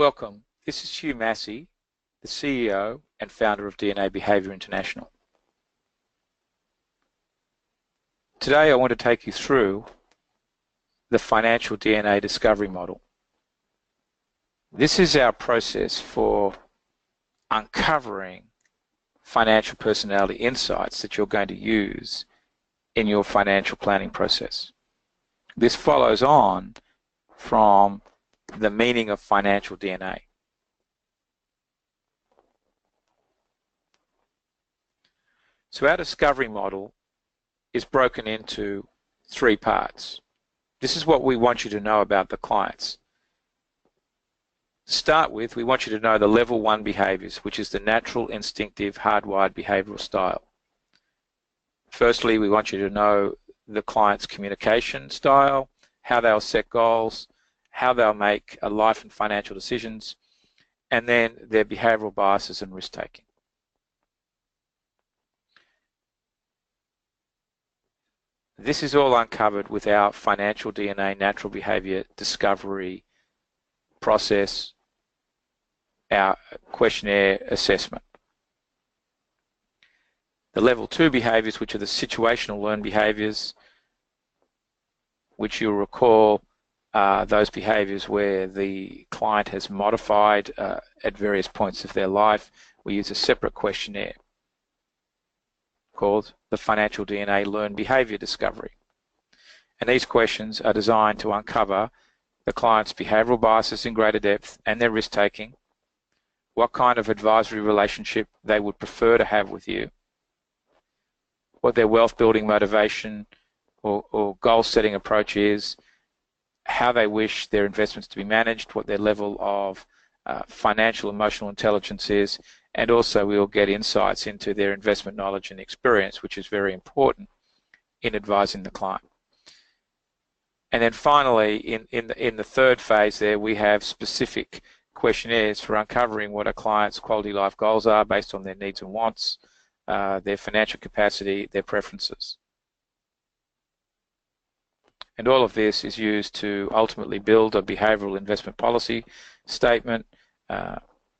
Welcome. This is Hugh Massey, the CEO and founder of DNA Behaviour International. Today I want to take you through the financial DNA discovery model. This is our process for uncovering financial personality insights that you're going to use in your financial planning process. This follows on from the meaning of financial DNA. So our discovery model is broken into three parts. This is what we want you to know about the clients. To start with, we want you to know the level 1 behaviors, which is the natural, instinctive, hardwired behavioral style. Firstly, we want you to know the client's communication style, how they'll set goals, how they'll make life and financial decisions, and then their behavioral biases and risk-taking. This is all uncovered with our financial DNA natural behavior discovery process, our questionnaire assessment. The level 2 behaviors, which are the situational learned behaviors, which you'll recall those behaviors where the client has modified at various points of their life. We use a separate questionnaire called the Financial DNA Learned Behavior Discovery. And these questions are designed to uncover the client's behavioral biases in greater depth and their risk-taking, what kind of advisory relationship they would prefer to have with you, what their wealth-building motivation or goal-setting approach is, how they wish their investments to be managed, what their level of financial emotional intelligence is, and also we will get insights into their investment knowledge and experience, which is very important in advising the client. And then finally, in the third phase there, we have specific questionnaires for uncovering what a client's quality life goals are based on their needs and wants, their financial capacity, their preferences. And all of this is used to ultimately build a behavioral investment policy statement,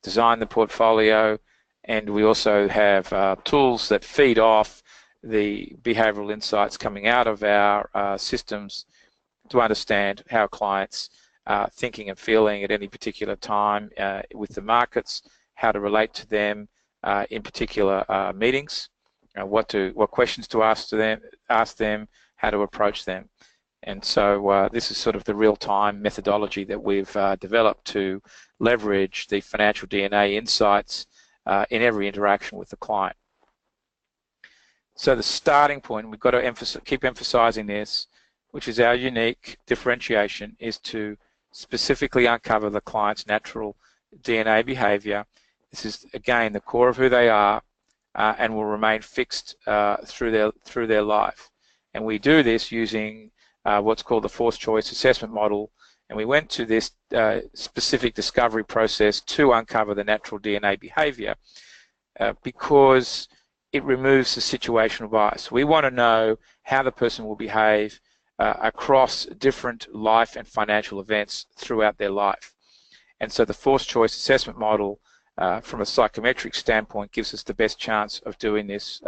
design the portfolio, and we also have tools that feed off the behavioral insights coming out of our systems to understand how clients are thinking and feeling at any particular time with the markets, how to relate to them in particular meetings, what questions to ask them, how to approach them. And so this is sort of the real-time methodology that we've developed to leverage the financial DNA insights in every interaction with the client. So the starting point, we've got to keep emphasizing this, which is our unique differentiation, is to specifically uncover the client's natural DNA behavior. This is, again, the core of who they are and will remain fixed through their life. And we do this using what's called the forced choice assessment model, and we went to this specific discovery process to uncover the natural DNA behavior because it removes the situational bias. We want to know how the person will behave across different life and financial events throughout their life. And so the forced choice assessment model from a psychometric standpoint gives us the best chance of doing this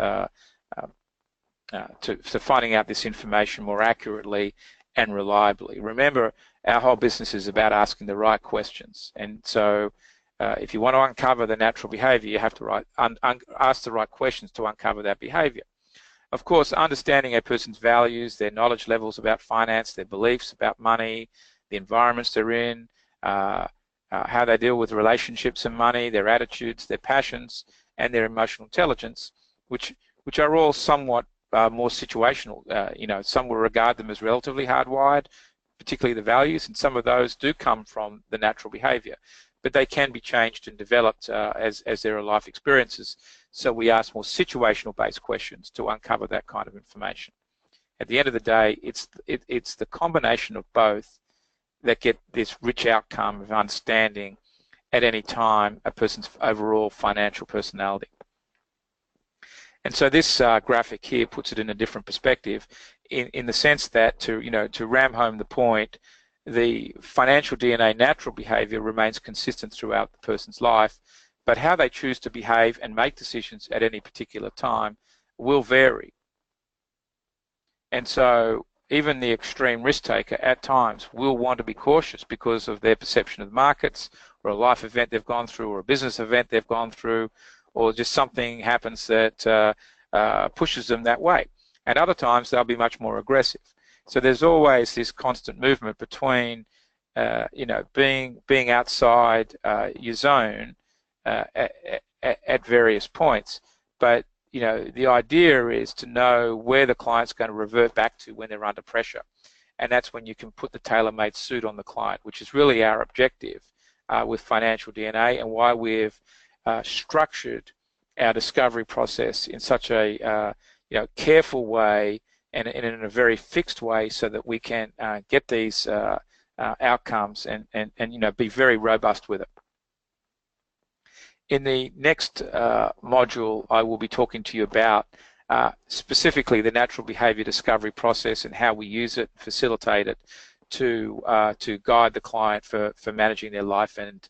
to finding out this information more accurately and reliably. Remember, our whole business is about asking the right questions, and so if you want to uncover the natural behavior, you have to ask the right questions to uncover that behavior. Of course, understanding a person's values, their knowledge levels about finance, their beliefs about money, the environments they're in, how they deal with relationships and money, their attitudes, their passions, and their emotional intelligence, which are all somewhat more situational. Some will regard them as relatively hardwired, particularly the values, and some of those do come from the natural behavior, but they can be changed and developed as there are life experiences. So we ask more situational based questions to uncover that kind of information. At the end of the day, it's the combination of both that get this rich outcome of understanding at any time a person's overall financial personality. And so this graphic here puts it in a different perspective, in the sense that to ram home the point, the financial DNA natural behavior remains consistent throughout the person's life, but how they choose to behave and make decisions at any particular time will vary. And so even the extreme risk taker at times will want to be cautious because of their perception of the markets, or a life event they've gone through, or a business event they've gone through, or just something happens that pushes them that way. And other times they'll be much more aggressive. So there's always this constant movement between being outside your zone at various points. But the idea is to know where the client's going to revert back to when they're under pressure. And that's when you can put the tailor-made suit on the client, which is really our objective with Financial DNA, and why we've structured our discovery process in such a careful way and in a very fixed way, so that we can get these outcomes and be very robust with it. In the next module, I will be talking to you about specifically the natural behavior discovery process and how we use it, facilitate it to guide the client for managing their life and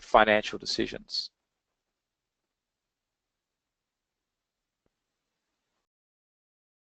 financial decisions.